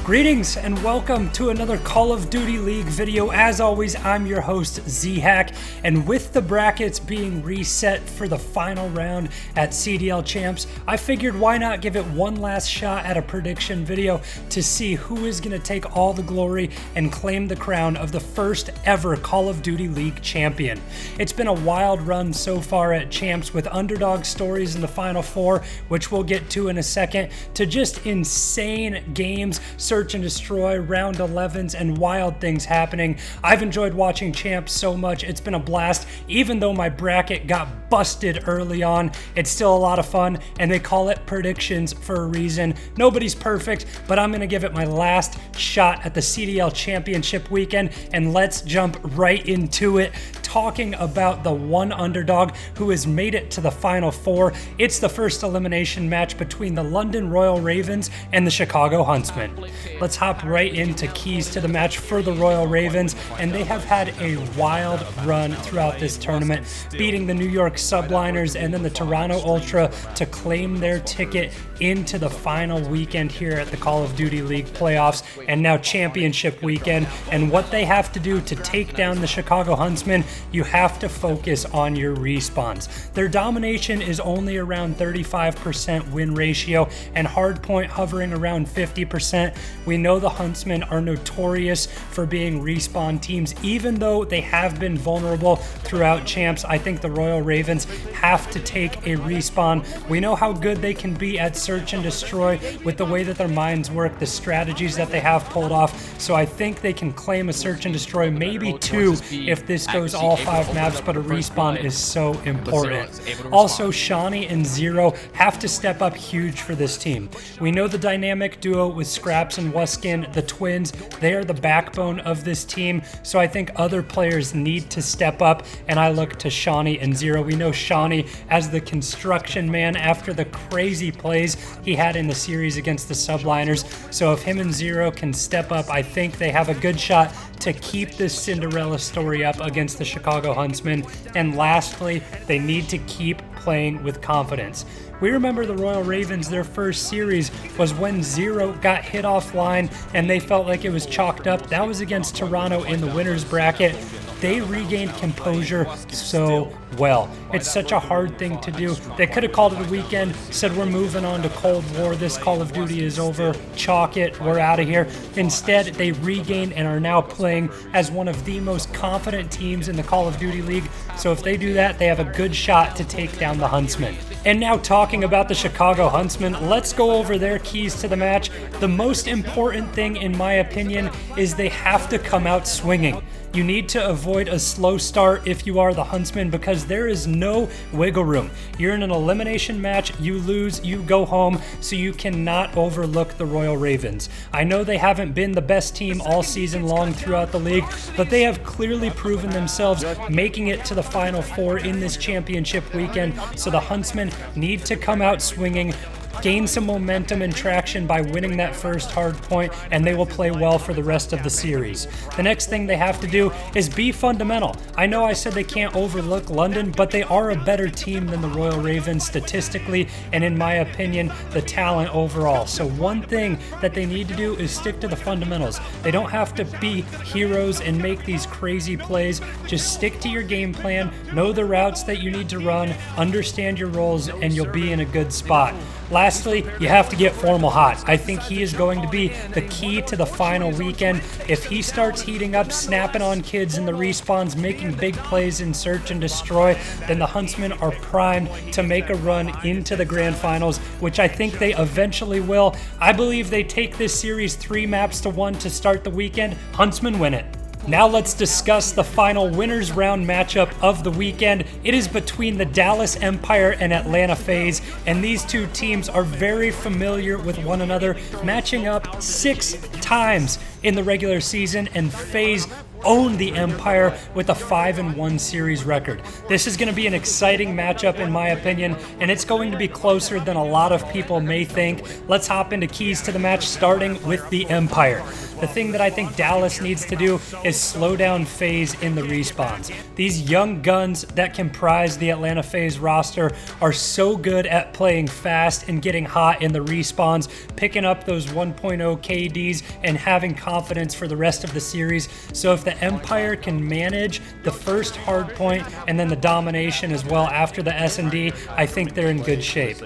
Greetings and welcome to another Call of Duty League video. As always, I'm your host, Z-Hack, and with the brackets being reset for the final round at CDL Champs, I figured why not give it one last shot at a prediction video to see who is going to take all the glory and claim the crown of the first ever Call of Duty League champion. It's been a wild run so far at Champs with underdog stories in the Final Four, which we'll get to in a second, to just insane games, search and destroy, round 11s, and wild things happening. I've enjoyed watching Champs so much. It's been a blast. Even though my bracket got busted early on, it's still a lot of fun, and they call it predictions for a reason. Nobody's perfect, but I'm going to give it my last shot at the CDL Championship weekend, and let's jump right into it. Talking about the one underdog who has made it to the Final Four. It's the first elimination match between the London Royal Ravens and the Chicago Huntsmen. Let's hop right into keys to the match for the Royal Ravens, and they have had a wild run throughout this tournament, beating the New York Subliners and then the Toronto Ultra to claim their ticket into the final weekend here at the Call of Duty League playoffs and now championship weekend. And what they have to do to take down the Chicago Huntsmen, you have to focus on your respawns. Their domination is only around 35% win ratio and hardpoint hovering around 50%. We know the Huntsmen are notorious for being respawn teams, even though they have been vulnerable throughout Champs. I think the Royal Ravens have to take a respawn. We know how good they can be at search and destroy with the way that their minds work, the strategies that they have pulled off. So I think they can claim a search and destroy, maybe two if this goes all 5 maps, but a respawn is so important. Also, Shawnee and Zero have to step up huge for this team. We know the dynamic duo with Scraps and Wuskin, the twins, they are the backbone of this team, so I think other players need to step up, and I look to Shawnee and Zero. We know Shawnee as the construction man after the crazy plays he had in the series against the Subliners, so if him and Zero can step up, I think they have a good shot to keep this Cinderella story up against the Chicago Huntsmen. And lastly, they need to keep playing with confidence. We remember the Royal Ravens, their first series was when Zero got hit offline and they felt like it was chalked up. That was against Toronto in the winner's bracket. They regained composure so well. It's such a hard thing to do. They could have called it a weekend, said we're moving on to Cold War, this Call of Duty is over, chalk it, we're out of here. Instead, they regained and are now playing as one of the most confident teams in the Call of Duty League. So if they do that, they have a good shot to take down the Huntsmen. And now talking about the Chicago Huntsmen, let's go over their keys to the match. The most important thing, in my opinion, is they have to come out swinging. You need to avoid a slow start if you are the Huntsmen, because there is no wiggle room. You're in an elimination match, you lose, you go home, so you cannot overlook the Royal Ravens. I know they haven't been the best team all season long throughout the league, but they have clearly proven themselves making it to the Final Four in this championship weekend, so the Huntsmen need to come out swinging, gain some momentum and traction by winning that first hard point, and they will play well for the rest of the series. The next thing they have to do is be fundamental. I know I said they can't overlook London, but they are a better team than the Royal Ravens statistically, and in my opinion, the talent overall. So one thing that they need to do is stick to the fundamentals. They don't have to be heroes and make these crazy plays. Just stick to your game plan, know the routes that you need to run, understand your roles, and you'll be in a good spot. Lastly, you have to get Formal hot. I think he is going to be the key to the final weekend. If he starts heating up, snapping on kids in the respawns, making big plays in search and destroy, then the Huntsmen are primed to make a run into the grand finals, which I think they eventually will. I believe they take this series 3 maps to 1 to start the weekend. Huntsmen win it. Now let's discuss the final winners round matchup of the weekend. It is between the Dallas Empire and Atlanta FaZe, and these two teams are very familiar with one another, matching up 6 times in the regular season, and FaZe owned the Empire with a 5-1 series record. This is going to be an exciting matchup in my opinion, and it's going to be closer than a lot of people may think. Let's hop into keys to the match, starting with the Empire. The thing that I think Dallas needs to do is slow down FaZe in the respawns. These young guns that comprise the Atlanta FaZe roster are so good at playing fast and getting hot in the respawns, picking up those 1.0 KDs and having confidence for the rest of the series. So if the Empire can manage the first hard point and then the domination as well after the S&D, I think they're in good shape.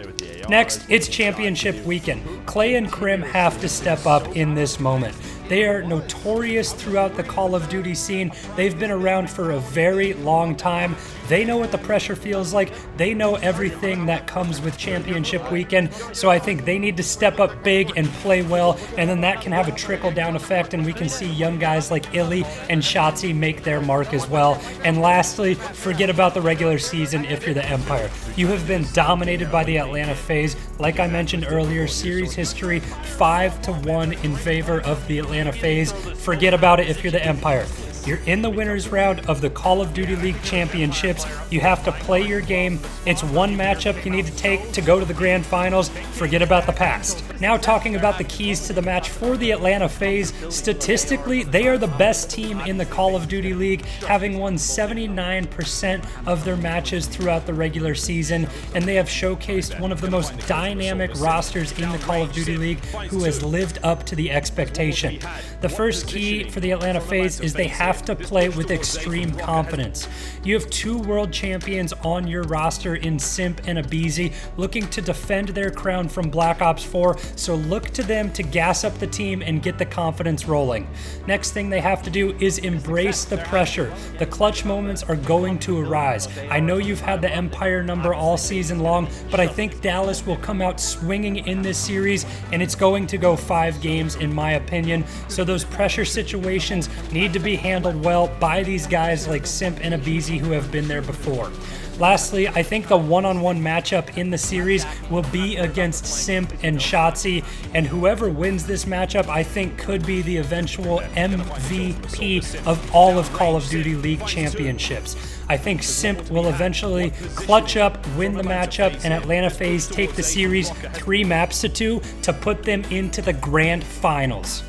Next, it's championship weekend. Clay and Crim have to step up in this moment. They are notorious throughout the Call of Duty scene. They've been around for a very long time. They know what the pressure feels like. They know everything that comes with championship weekend. So I think they need to step up big and play well, and then that can have a trickle-down effect, and we can see young guys like Illy and Shotzi make their mark as well. And lastly, forget about the regular season if you're the Empire. You have been dominated by the Atlanta FaZe. Like I mentioned earlier, series history 5-1 in favor of the Atlanta FaZe. Forget about it if you're the Empire. You're in the winners round of the Call of Duty League Championships. You have to play your game. It's one matchup you need to take to go to the grand finals. Forget about the past. Now talking about the keys to the match for the Atlanta FaZe, statistically, they are the best team in the Call of Duty League, having won 79% of their matches throughout the regular season, and they have showcased one of the most dynamic rosters in the Call of Duty League who has lived up to the expectation. The first key for the Atlanta FaZe is they have to play with extreme confidence. You have two world champions on your roster in Simp and Abizi looking to defend their crown from Black Ops 4, so look to them to gas up the team and get the confidence rolling. Next thing they have to do is embrace the pressure. The clutch moments are going to arise. I know you've had the Empire number all season long, but I think Dallas will come out swinging in this series, and it's going to go 5 games in my opinion. So those pressure situations need to be handled well by these guys like Simp and Abizi who have been there before. Lastly, I think the one-on-one matchup in the series will be against Simp and Shotzi, and whoever wins this matchup I think could be the eventual MVP of all of Call of Duty League Championships. I think Simp will eventually clutch up, win the matchup, and Atlanta FaZe take the series 3-2 to put them into the grand finals.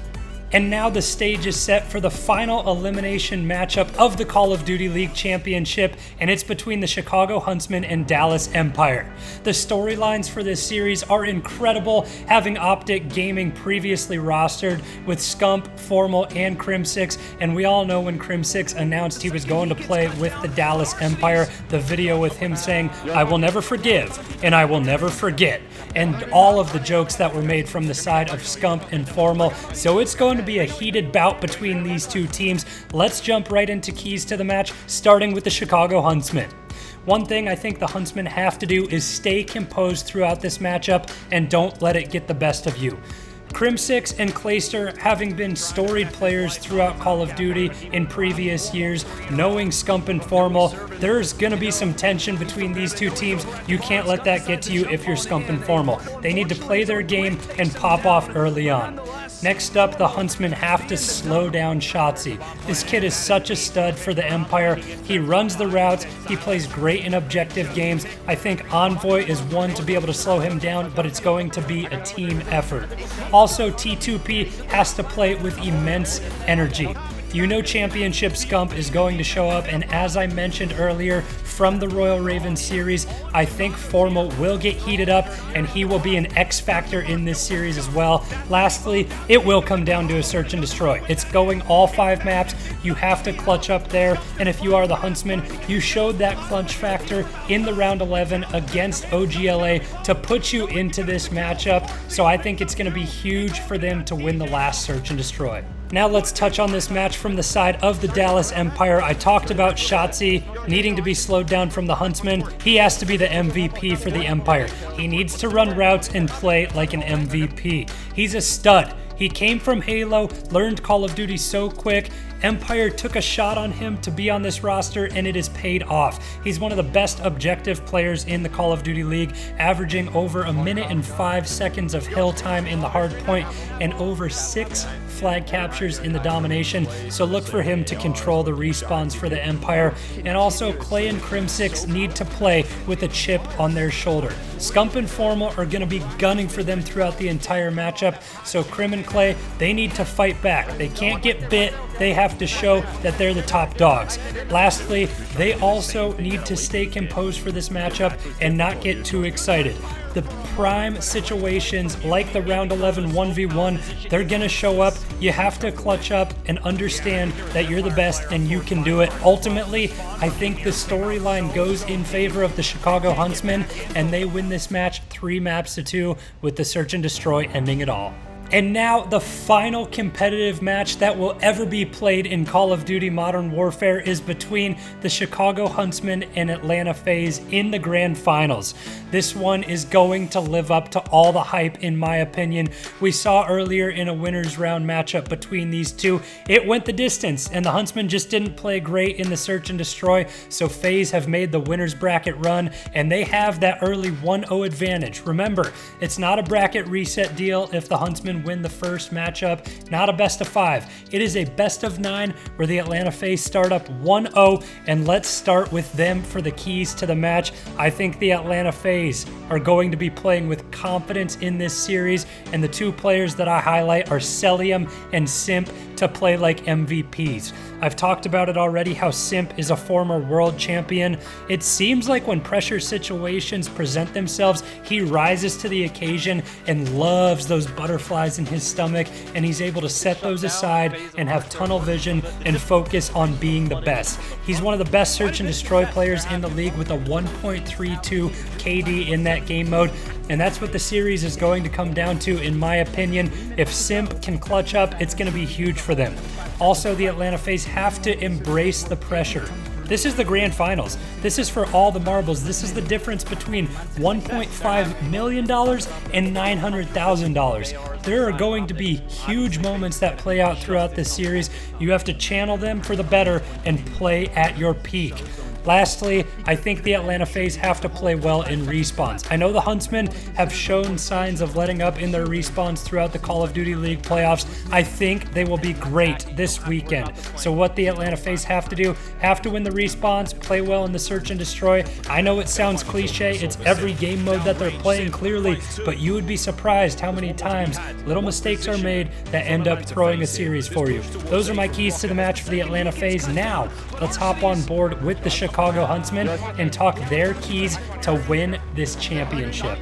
And now the stage is set for the final elimination matchup of the Call of Duty League Championship, and it's between the Chicago Huntsmen and Dallas Empire. The storylines for this series are incredible, having Optic Gaming previously rostered with Scump, Formal, and Crim6, and we all know when Crim6 announced he was going to play with the Dallas Empire, the video with him saying, "I will never forgive, and I will never forget," and all of the jokes that were made from the side of Scump and Formal. So it's going to be a heated bout between these two teams. Let's jump right into keys to the match, starting with the Chicago Huntsmen. One thing I think the Huntsmen have to do is stay composed throughout this matchup and don't let it get the best of you. Crim6 and Clayster, having been storied players throughout Call of Duty in previous years, knowing Scump and Formal, there's going to be some tension between these two teams. You can't let that get to you if you're Scump and Formal. They need to play their game and pop off early on. Next up, the Huntsmen have to slow down Shotzi. This kid is such a stud for the Empire. He runs the routes, he plays great in objective games. I think Envoy is one to be able to slow him down, but it's going to be a team effort. Also, T2P has to play with immense energy. You know Championship Scump is going to show up, and as I mentioned earlier, from the Royal Raven series, I think Formal will get heated up, and he will be an X factor in this series as well. Lastly, it will come down to a search and destroy. It's going all 5 maps. You have to clutch up there, and if you are the Huntsman, you showed that clutch factor in the round 11 against OGLA to put you into this matchup, so I think it's going to be huge for them to win the last search and destroy. Now let's touch on this match from the side of the Dallas Empire. I talked about Shotzi needing to be slowed down from the Huntsman. He has to be the MVP for the Empire. He needs to run routes and play like an MVP. He's a stud. He came from Halo, learned Call of Duty so quick. Empire took a shot on him to be on this roster, and it has paid off. He's one of the best objective players in the Call of Duty League, averaging over 1 minute and 5 seconds of hill time in the hard point and over 6 flag captures in the domination, so look for him to control the respawns for the Empire. And also, Clay and Crimsix need to play with a chip on their shoulder. Scump and Formal are going to be gunning for them throughout the entire matchup, so Crim and Clay, they need to fight back. They can't get bit. They have to show that they're the top dogs. Lastly, they also need to stay composed for this matchup and not get too excited. The prime situations like the round 11 1v1, they're going to show up. You have to clutch up and understand that you're the best and you can do it. Ultimately, I think the storyline goes in favor of the Chicago Huntsmen, and they win this match 3-2 with the Search and Destroy ending it all. And now the final competitive match that will ever be played in Call of Duty Modern Warfare is between the Chicago Huntsmen and Atlanta FaZe in the grand finals. This one is going to live up to all the hype, in my opinion. We saw earlier in a winners round matchup between these two, it went the distance and the Huntsmen just didn't play great in the Search and Destroy, so FaZe have made the winners bracket run and they have that early 1-0 advantage. Remember, it's not a bracket reset deal if the Huntsmen win the first matchup, not a best of 5. It is a best of 9 where the Atlanta FaZe start up 1-0, and let's start with them for the keys to the match. I think the Atlanta FaZe are going to be playing with confidence in this series, and the two players that I highlight are Celium and Simp to play like MVPs. I've talked about it already how Simp is a former world champion. It seems like when pressure situations present themselves, he rises to the occasion and loves those butterflies in his stomach, and he's able to set those aside and have tunnel vision and focus on being the best. He's one of the best Search and Destroy players in the league with a 1.32 KD in that game mode. And that's what the series is going to come down to, in my opinion. If Simp can clutch up, it's going to be huge for them. Also, the Atlanta FaZe have to embrace the pressure. This is the grand finals. This is for all the marbles. This is the difference between $1.5 million and $900,000. There are going to be huge moments that play out throughout this series. You have to channel them for the better and play at your peak. Lastly, I think the Atlanta FaZe have to play well in respawns. I know the Huntsmen have shown signs of letting up in their respawns throughout the Call of Duty League playoffs. I think they will be great this weekend. So what the Atlanta FaZe have to do, have to win the respawns, play well in the Search and Destroy. I know it sounds cliche, it's every game mode that they're playing clearly, but you would be surprised how many times little mistakes are made that end up throwing a series for you. Those are my keys to the match for the Atlanta FaZe. Now, let's hop on board with the Chicago Huntsmen and talk their keys to win this championship.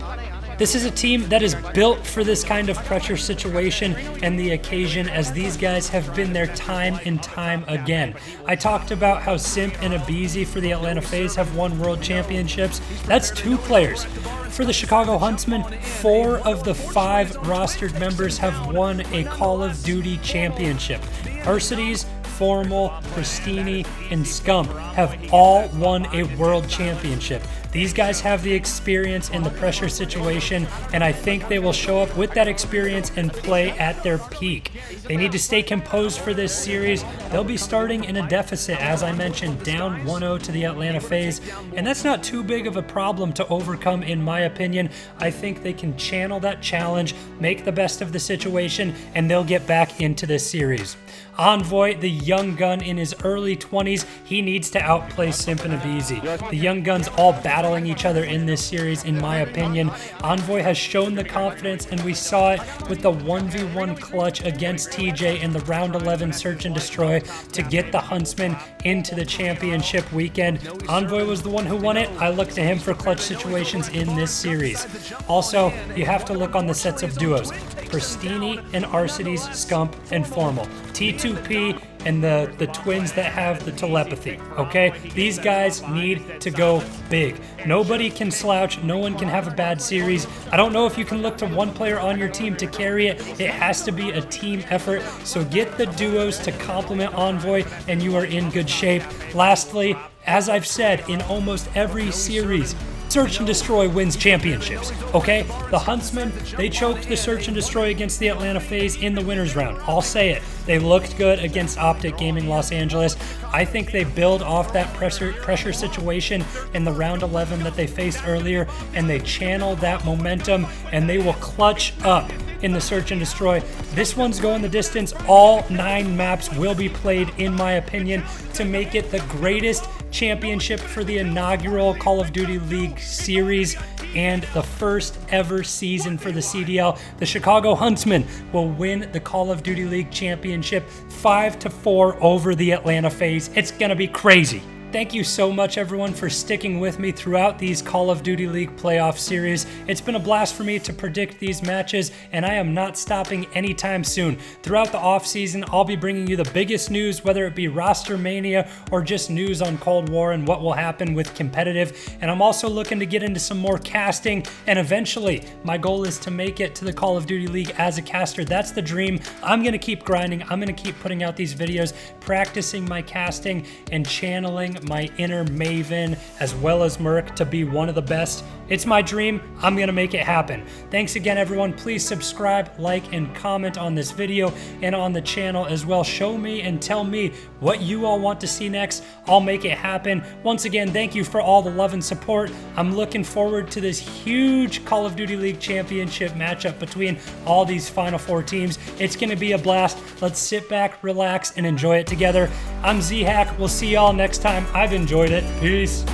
This is a team that is built for this kind of pressure situation and the occasion, as these guys have been there time and time again. I talked about how Simp and Abizi for the Atlanta FaZe have won world championships. That's 2 players. For the Chicago Huntsmen, 4 of the 5 rostered members have won a Call of Duty championship. Arcides, Formal, Pristini, and Scump have all won a world championship. These guys have the experience in the pressure situation, and I think they will show up with that experience and play at their peak. They need to stay composed for this series. They'll be starting in a deficit, as I mentioned, down 1-0 to the Atlanta FaZe, and that's not too big of a problem to overcome, in my opinion. I think they can channel that challenge, make the best of the situation, and they'll get back into this series. Envoy, the young gun in his early 20s, he needs to outplay Simp and Abizi. The young guns all battling each other in this series, in my opinion. Envoy has shown the confidence, and we saw it with the 1v1 clutch against TJ in the round 11 Search and Destroy to get the Huntsmen into the championship weekend. Envoy was the one who won it. I look to him for clutch situations in this series. Also, you have to look on the sets of duos. Pristini and Arcides, Scump, and Formal. T2P and the twins that have the telepathy, okay? These guys need to go big. Nobody can slouch. No one can have a bad series. I don't know if you can look to one player on your team to carry it. It has to be a team effort. So get the duos to complement Envoy, and you are in good shape. Lastly, as I've said in almost every series, Search and Destroy wins championships, okay? The Huntsmen, they choked the Search and Destroy against the Atlanta FaZe in the winners round. I'll say it. They looked good against Optic Gaming Los Angeles. I think they build off that pressure situation in the round 11 that they faced earlier, and they channel that momentum, and they will clutch up in the Search and Destroy. This one's going the distance. All 9 maps will be played, in my opinion, to make it the greatest championship for the inaugural Call of Duty League series and the first ever season for the CDL. The Chicago Huntsmen will win the Call of Duty League championship 5-4 over the Atlanta FaZe. It's gonna be crazy. Thank you so much, everyone, for sticking with me throughout these Call of Duty League playoff series. It's been a blast for me to predict these matches, and I am not stopping anytime soon. Throughout the offseason, I'll be bringing you the biggest news, whether it be roster mania or just news on Cold War and what will happen with competitive. And I'm also looking to get into some more casting, and eventually, my goal is to make it to the Call of Duty League as a caster. That's the dream. I'm going to keep grinding. I'm going to keep putting out these videos, practicing my casting and channeling my inner Maven as well as Merc to be one of the best. It's my dream. I'm going to make it happen. Thanks again, everyone. Please subscribe, like, and comment on this video and on the channel as well. Show me and tell me what you all want to see next. I'll make it happen. Once again, thank you for all the love and support. I'm looking forward to this huge Call of Duty League championship matchup between all these Final Four teams. It's going to be a blast. Let's sit back, relax, and enjoy it together. I'm Z-Hack. We'll see y'all next time. I've enjoyed it. Peace.